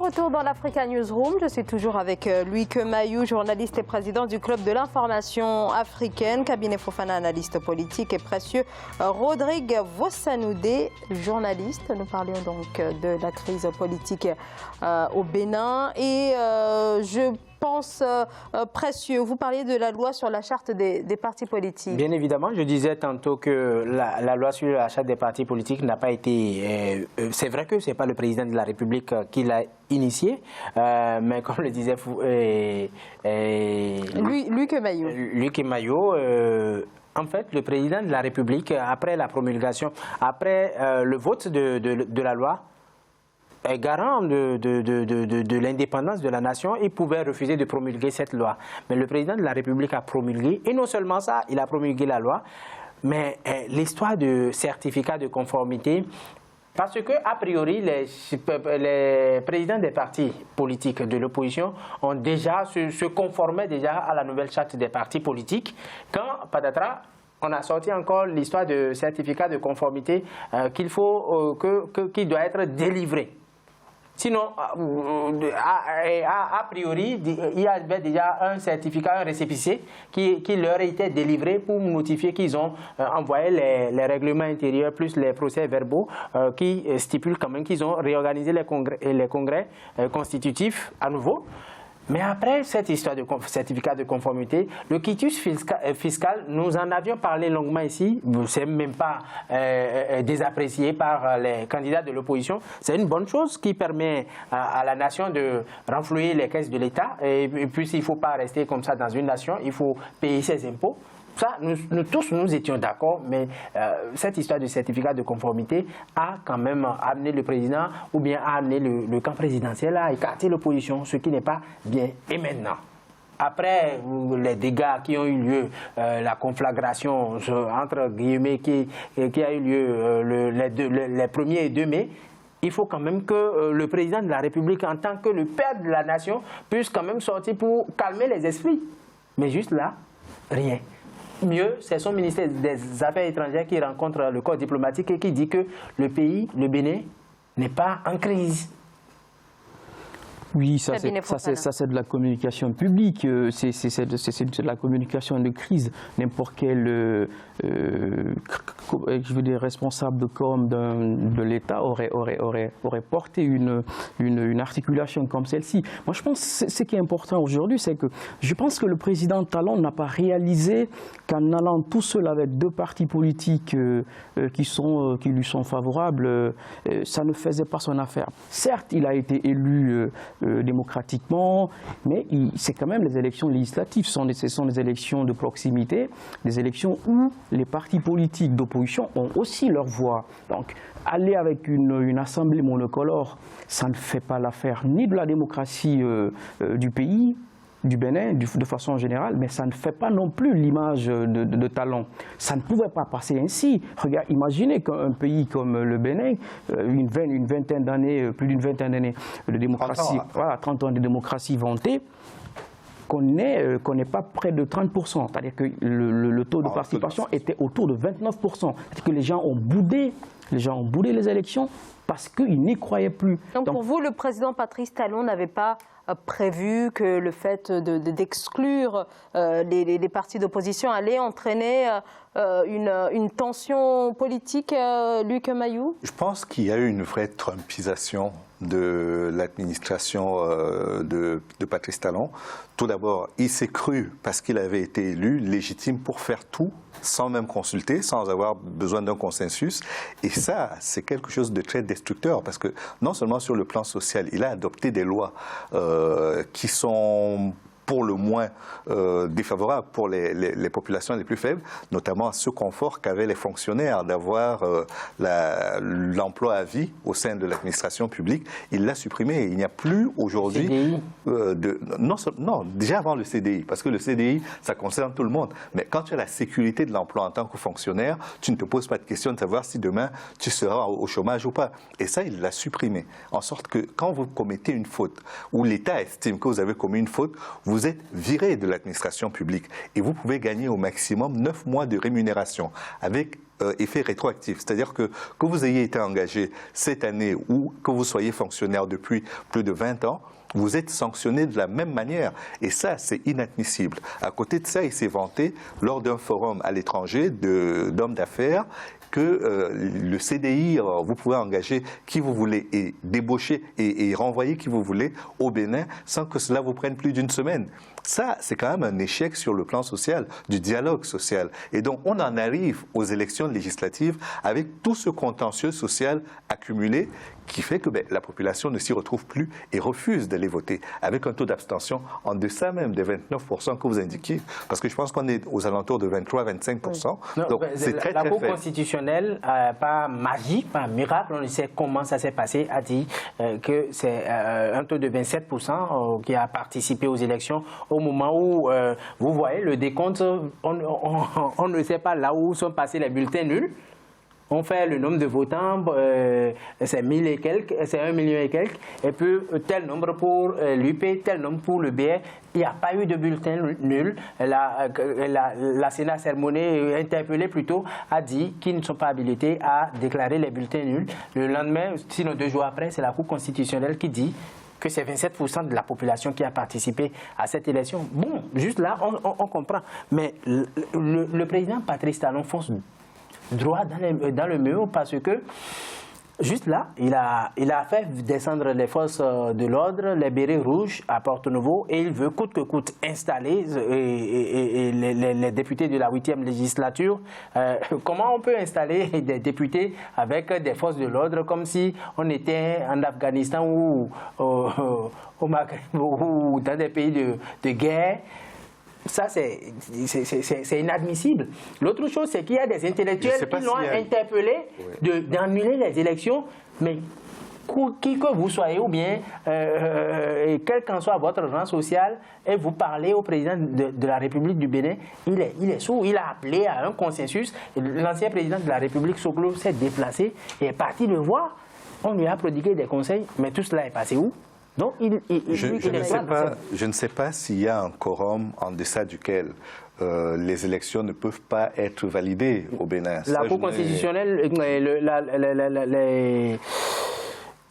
retour dans l'Africa Newsroom. Je suis toujours avec Loïc Mayou, journaliste et président du Club de l'information africaine, Cabinet Fofana, analyste politique, et précieux Rodrigue Vossanoudé, journaliste. Nous parlions donc de la crise politique au Bénin et je pense précieux. Vous parliez de la loi sur la charte des partis politiques. Bien évidemment, je disais tantôt que la loi sur la charte des partis politiques n'a pas été... c'est vrai que ce n'est pas le président de la République qui l'a initié, mais comme le disait Loïc Mayou. Loïc Mayou, en fait, le président de la République, après la promulgation, après le vote de la loi, garant de l'indépendance de la nation, il pouvait refuser de promulguer cette loi. Mais le président de la République a promulgué, et non seulement ça, il a promulgué la loi, mais l'histoire de certificat de conformité, parce que, a priori, les présidents des partis politiques de l'opposition ont déjà se conformaient déjà à la nouvelle charte des partis politiques, quand, patatras, on a sorti encore l'histoire de certificat de conformité qui doit être délivré. Sinon, a priori, il y avait déjà un certificat, un récépissé qui leur était délivré pour notifier qu'ils ont envoyé les règlements intérieurs plus les procès-verbaux qui stipulent quand même qu'ils ont réorganisé les congrès constitutifs à nouveau. Mais après cette histoire de certificat de conformité, le quitus fiscal, nous en avions parlé longuement ici, ce n'est même pas désapprécié par les candidats de l'opposition. C'est une bonne chose qui permet à la nation de renflouer les caisses de l'État. Et puis, il ne faut pas rester comme ça dans une nation, il faut payer ses impôts. Ça, nous tous, nous étions d'accord, mais cette histoire de certificat de conformité a quand même amené le président, ou bien a amené le camp présidentiel à écarter l'opposition, ce qui n'est pas bien. Et maintenant, après les dégâts qui ont eu lieu, la conflagration, entre guillemets, qui a eu lieu les 1er et 2 mai, il faut quand même que le président de la République, en tant que le père de la nation, puisse quand même sortir pour calmer les esprits. Mais juste là, rien. Mieux, c'est son ministère des Affaires étrangères qui rencontre le corps diplomatique et qui dit que le pays, le Bénin, n'est pas en crise. Oui, ça c'est de la communication publique, c'est de la communication de crise. N'importe quel je veux dire, responsable de com de l'État aurait porté une articulation comme celle-ci. Moi je pense que ce qui est important aujourd'hui, c'est que je pense que le président Talon n'a pas réalisé qu'en allant tout seul avec 2 partis politiques qui lui sont favorables, ça ne faisait pas son affaire. Certes, il a été élu démocratiquement, mais c'est quand même les élections législatives. Ce sont des élections de proximité, des élections où les partis politiques d'opposition ont aussi leur voix. Donc, aller avec une assemblée monocolore, ça ne fait pas l'affaire ni de la démocratie du pays, du Bénin, de façon générale, mais ça ne fait pas non plus l'image de Talon. Ça ne pouvait pas passer ainsi. Regarde, imaginez qu'un pays comme le Bénin, une vingtaine d'années, plus d'une vingtaine d'années de démocratie, 30 ans de démocratie vantée, qu'on n'est pas près de 30%. C'est-à-dire que le taux de participation était autour de 29%. C'est-à-dire que les gens ont boudé les élections parce qu'ils n'y croyaient plus. Donc pour vous, le président Patrice Talon n'avait pas prévu que le fait d'exclure les partis d'opposition allait entraîner une tension politique, Loïc Mayou? Je pense qu'il y a eu une vraie trumpisation de l'administration de Patrice Talon. Tout d'abord, il s'est cru, parce qu'il avait été élu, légitime pour faire tout, sans même consulter, sans avoir besoin d'un consensus. Et ça, c'est quelque chose de très destructeur, parce que non seulement sur le plan social, il a adopté des lois qui sont pour le moins défavorable pour les populations les plus faibles, notamment ce confort qu'avaient les fonctionnaires d'avoir l'emploi à vie au sein de l'administration publique. Il l'a supprimé. Il n'y a plus aujourd'hui non, déjà avant le CDI, parce que le CDI, ça concerne tout le monde. Mais quand tu as la sécurité de l'emploi en tant que fonctionnaire, tu ne te poses pas de question de savoir si demain tu seras au chômage ou pas. Et ça, il l'a supprimé. En sorte que quand vous commettez une faute, ou l'État estime que vous avez commis une faute, vous vous êtes viré de l'administration publique et vous pouvez gagner au maximum 9 mois de rémunération avec effet rétroactif. C'est-à-dire que vous ayez été engagé cette année ou que vous soyez fonctionnaire depuis plus de 20 ans, vous êtes sanctionné de la même manière. Et ça, c'est inadmissible. À côté de ça, il s'est vanté, lors d'un forum à l'étranger d'hommes d'affaires, que le CDI, vous pouvez engager qui vous voulez et débaucher et renvoyer qui vous voulez au Bénin sans que cela vous prenne plus d'une semaine. Ça, c'est quand même un échec sur le plan social, du dialogue social. Et donc, on en arrive aux élections législatives avec tout ce contentieux social accumulé qui fait que la population ne s'y retrouve plus et refuse d'aller voter, avec un taux d'abstention en deçà même des 29% que vous indiquiez. Parce que je pense qu'on est aux alentours de 23-25%. Oui. Donc, c'est très, la très Cour faible. constitutionnelle, pas magique, pas miracle, on ne sait comment ça s'est passé, a dit que c'est un taux de 27% qui a participé aux élections au moment où, vous voyez, le décompte, on ne sait pas là où sont passés les bulletins nuls. On fait le nombre de votants, c'est 1000 et quelques, c'est 1 million et quelques, et puis tel nombre pour l'UP, tel nombre pour le BR. Il n'y a pas eu de bulletin nul. La Sénat sermonnée, interpellée plutôt, a dit qu'ils ne sont pas habilités à déclarer les bulletins nuls. Le lendemain, sinon 2 jours après, c'est la Cour constitutionnelle qui dit que c'est 27% de la population qui a participé à cette élection. Bon, juste là, on comprend. Mais le président Patrice Talon fonce droit dans le mur parce que juste là, il a fait descendre les forces de l'ordre, les bérets rouges à Porto-Novo et il veut coûte que coûte installer les députés de la 8e législature. Comment on peut installer des députés avec des forces de l'ordre comme si on était en Afghanistan ou au Maghreb ou dans des pays de guerre? Ça, c'est inadmissible. L'autre chose, c'est qu'il y a des intellectuels qui l'ont interpellé d'annuler les élections, mais qui que vous soyez, ou bien, quel qu'en soit votre rang social, et vous parlez au président de la République du Bénin, il est sourd, il a appelé à un consensus. L'ancien président de la République, Soglo, s'est déplacé et est parti le voir. On lui a prodigué des conseils, mais tout cela est passé où? Donc, je ne sais pas s'il y a un quorum en deçà duquel les élections ne peuvent pas être validées au Bénin. La Cour constitutionnelle,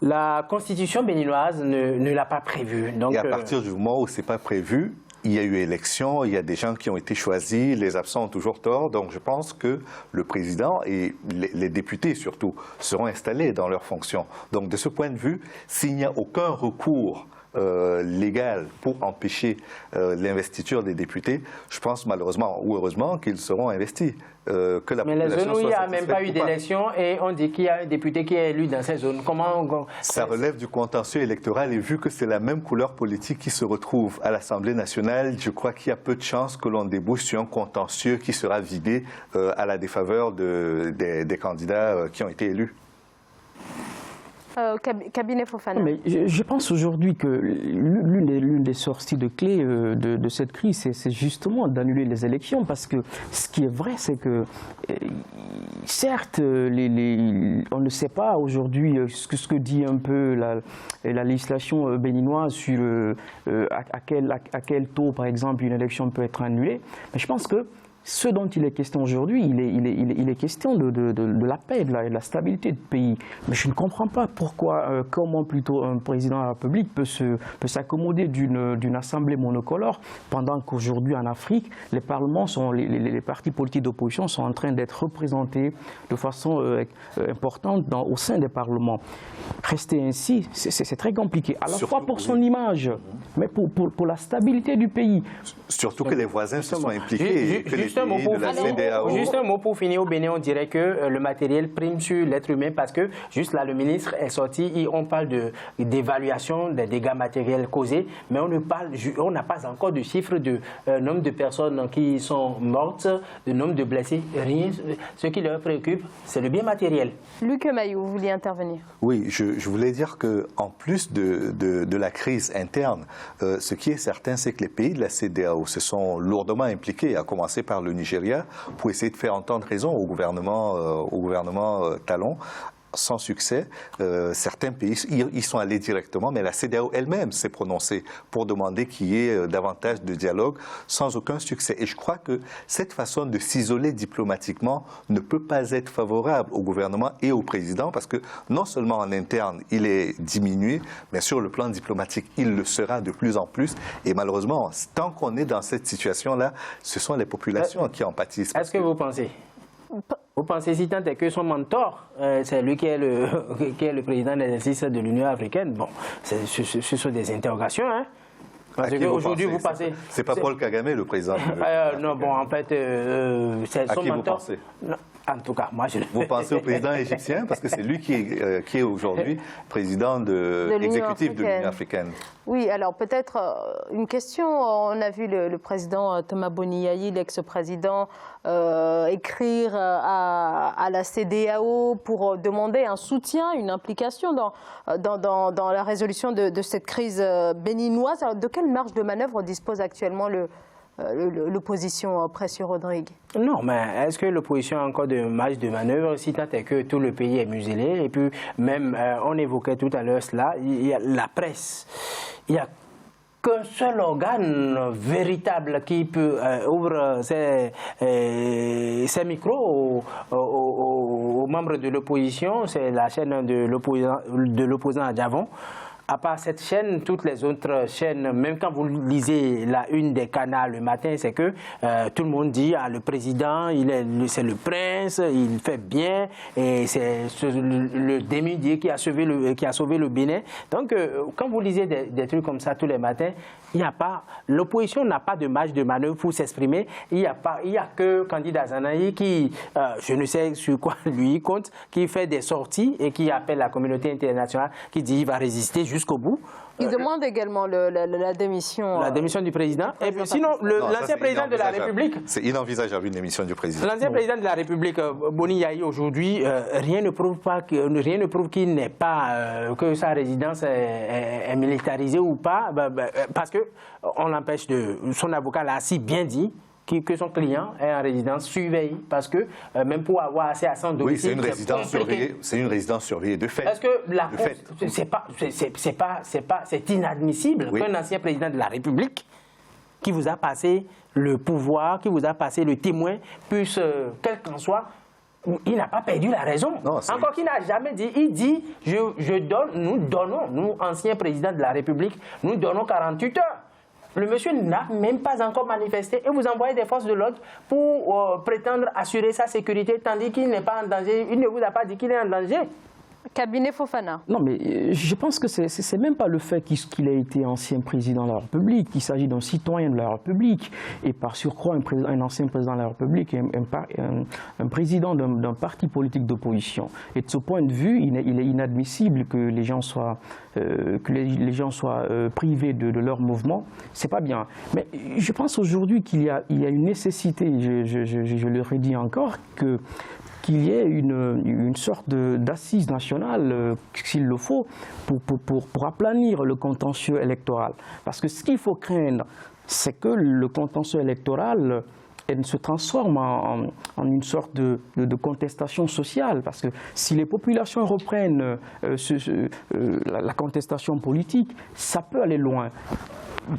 la Constitution béninoise ne l'a pas prévu. Donc, et à partir du moment où ce n'est pas prévu, il y a eu élection, il y a des gens qui ont été choisis, les absents ont toujours tort. Donc je pense que le président et les députés surtout seront installés dans leurs fonctions. Donc de ce point de vue, s'il n'y a aucun recours légal pour empêcher l'investiture des députés, je pense malheureusement ou heureusement qu'ils seront investis. Mais les zones où il n'y a même pas eu d'élection et on dit qu'il y a un député qui est élu dans ces zones, comment ça relève du contentieux électoral et vu que c'est la même couleur politique qui se retrouve à l'Assemblée nationale, je crois qu'il y a peu de chances que l'on débouche sur un contentieux qui sera vidé à la défaveur des candidats qui ont été élus. Cabinet Fofana. Mais je pense aujourd'hui que l'une des sorties de clé de cette crise, c'est justement d'annuler les élections, parce que ce qui est vrai, c'est que certes, on ne sait pas aujourd'hui ce que dit un peu la législation béninoise sur à quel taux, par exemple, une élection peut être annulée, mais je pense que ce dont il est question aujourd'hui, il est question de la paix, de la stabilité du pays. Mais je ne comprends pas comment plutôt un président de la République peut s'accommoder d'une assemblée monocolore, pendant qu'aujourd'hui en Afrique, les parlements les partis politiques d'opposition sont en train d'être représentés de façon importante au sein des parlements. Rester ainsi, c'est très compliqué, à la fois pour son image, mais pour la stabilité du pays. Surtout que les voisins se sont impliqués, que les pays de la CEDEAO... Juste un mot pour finir. Au Bénin, on dirait que le matériel prime sur l'être humain parce que, juste là, le ministre est sorti et on parle d'évaluation des dégâts matériels causés, mais on n'a pas encore de chiffre de nombre de personnes qui sont mortes, de nombre de blessés, rien. Ce qui leur préoccupe, c'est le bien matériel. Luc Mayou, vous vouliez intervenir? Oui, je voulais dire qu'en plus de la crise interne, ce qui est certain, c'est que les pays de la CEDEAO se sont lourdement impliqués, à commencer par le Nigeria, pour essayer de faire entendre raison au gouvernement Talon, sans succès. Certains pays y sont allés directement, mais la CEDEAO elle-même s'est prononcée pour demander qu'il y ait davantage de dialogue sans aucun succès. Et je crois que cette façon de s'isoler diplomatiquement ne peut pas être favorable au gouvernement et au président, parce que non seulement en interne, il est diminué, mais sur le plan diplomatique, il le sera de plus en plus. Et malheureusement, tant qu'on est dans cette situation-là, ce sont les populations qui en pâtissent. Est-ce que vous pensez si tant est que son mentor, c'est lui qui est le président d'exercice de l'Union africaine, bon, ce sont des interrogations, hein? Parce qu'aujourd'hui, vous passez... C'est pas Paul Kagame, le président. Non, bon, en fait, c'est son mentor. Vous pensez? Non, en tout cas, moi, je... Vous pensez au président égyptien? Parce que c'est lui qui est aujourd'hui président exécutif de l'Union africaine. Oui, alors peut-être une question. On a vu le président Thomas Boni Yayi, l'ex-président, écrire à la CEDEAO pour demander un soutien, une implication dans la résolution de cette crise béninoise. Alors, de quelle marge de manœuvre dispose actuellement l'opposition, Précieux Rodrigue? Non, mais est-ce que l'opposition a encore de marge de manœuvre si tant est que tout le pays est muselé? Et puis même, on évoquait tout à l'heure cela, il y a la presse. Il n'y a qu'un seul organe véritable qui peut ouvrir ses micros aux membres de l'opposition, c'est la chaîne de l'opposant à Davon. À part cette chaîne, toutes les autres chaînes, même quand vous lisez la une des canaux le matin, c'est que tout le monde dit le président, c'est le prince, il fait bien, et c'est le demi-dieu qui a sauvé le Bénin. Donc, quand vous lisez des trucs comme ça tous les matins, l'opposition n'a pas de marge de manœuvre pour s'exprimer. Il y a que candidat Zanaï qui, je ne sais sur quoi lui compte, qui fait des sorties et qui appelle la communauté internationale, qui dit qu'il va résister jusqu'au bout. Il demande également la démission. La démission du président. Et puis, sinon, l'ancien président de la République... C'est inenvisageable, une démission du président. L'ancien président de la République, Boni Yayi, aujourd'hui, rien ne prouve qu'il n'est pas... que sa résidence est militarisée ou pas, parce qu'on l'empêche de... Son avocat l'a si bien dit, que son client est en résidence surveillée, parce que même pour avoir accès à son domicile, oui, c'est une résidence surveillée de fait. Est-ce que c'est inadmissible qu'un ancien président de la République qui vous a passé le pouvoir, qui vous a passé le témoin, puisse, quel qu'en soit, il n'a pas perdu la raison. Non, encore qu'il n'a jamais dit, il dit, nous, anciens présidents de la République, nous donnons 48 heures. Le monsieur n'a même pas encore manifesté et vous envoyez des forces de l'ordre pour prétendre assurer sa sécurité, tandis qu'il n'est pas en danger. Il ne vous a pas dit qu'il est en danger. Cabinet Fofana. Non, mais je pense que c'est même pas le fait qu'il ait été ancien président de la République. Il s'agit d'un citoyen de la République et par surcroît un ancien président de la République, un président d'un parti politique d'opposition. Et de ce point de vue, il est inadmissible que les gens soient privés de leur mouvement. C'est pas bien. Mais je pense aujourd'hui qu'il y a une nécessité, je le redis encore, qu'il y ait une sorte d'assise nationale, s'il le faut, pour aplanir le contentieux électoral. Parce que ce qu'il faut craindre, c'est que le contentieux électoral se transforme en une sorte de contestation sociale. Parce que si les populations reprennent la contestation politique, ça peut aller loin.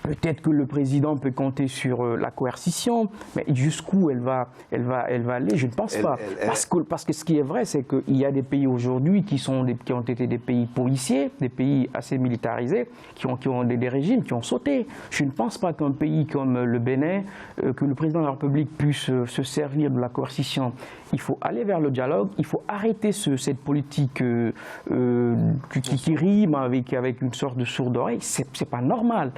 Peut-être que le président peut compter sur la coercition, mais jusqu'où elle va aller, je ne pense pas. Parce que ce qui est vrai, c'est qu'il y a des pays aujourd'hui qui ont été des pays policiers, des pays assez militarisés, qui ont des régimes qui ont sauté. Je ne pense pas qu'un pays comme le Bénin, que le président de la République puisse se servir de la coercition. Il faut aller vers le dialogue, il faut arrêter cette politique qui rime avec une sorte de sourde oreille. C'est pas normal.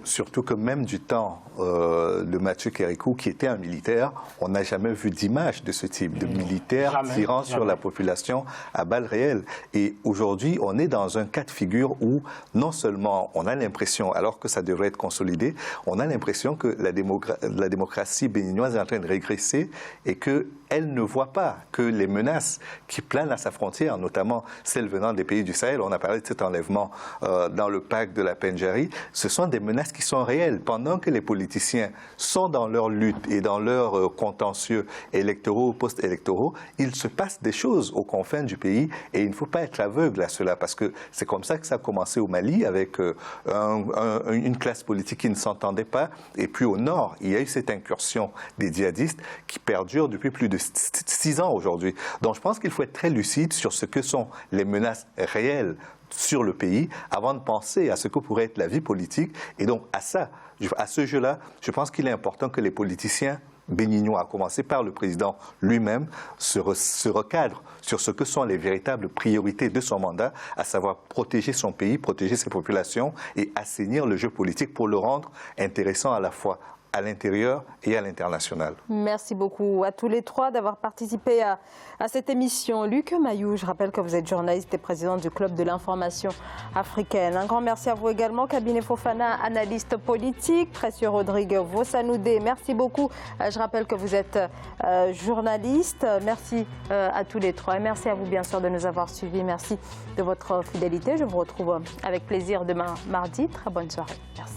Surtout que même du temps de Mathieu Kérékou, qui était un militaire, on n'a jamais vu d'image de ce type, de militaire tirant sur la population à balles réelles. Et aujourd'hui, on est dans un cas de figure où non seulement on a l'impression, alors que ça devrait être consolidé, on a l'impression que la démocratie béninoise est en train de régresser et que elle ne voit pas que les menaces qui planent à sa frontière, notamment celles venant des pays du Sahel, on a parlé de cet enlèvement dans le parc de la Pendjari, ce sont des menaces qui sont réelles. Pendant que les politiciens sont dans leur lutte et dans leurs contentieux électoraux ou post-électoraux, il se passe des choses aux confins du pays et il ne faut pas être aveugle à cela parce que c'est comme ça que ça a commencé au Mali avec une classe politique qui ne s'entendait pas et puis au nord, il y a eu cette incursion des djihadistes qui perdure depuis plus de 6 ans aujourd'hui. Donc je pense qu'il faut être très lucide sur ce que sont les menaces réelles sur le pays avant de penser à ce que pourrait être la vie politique. Et donc à ce jeu-là, je pense qu'il est important que les politiciens béninois, à commencer par le président lui-même, se recadrent sur ce que sont les véritables priorités de son mandat, à savoir protéger son pays, protéger ses populations et assainir le jeu politique pour le rendre intéressant à la fois à l'intérieur et à l'international. Merci beaucoup à tous les trois d'avoir participé à cette émission. Luc Mayou, je rappelle que vous êtes journaliste et président du Club de l'information africaine. Un grand merci à vous également, Kabine Fofana, analyste politique, Précieux Rodrigue Vossanoudé. Merci beaucoup. Je rappelle que vous êtes journaliste. Merci à tous les trois et merci à vous bien sûr de nous avoir suivis. Merci de votre fidélité. Je vous retrouve avec plaisir demain mardi. Très bonne soirée. Merci.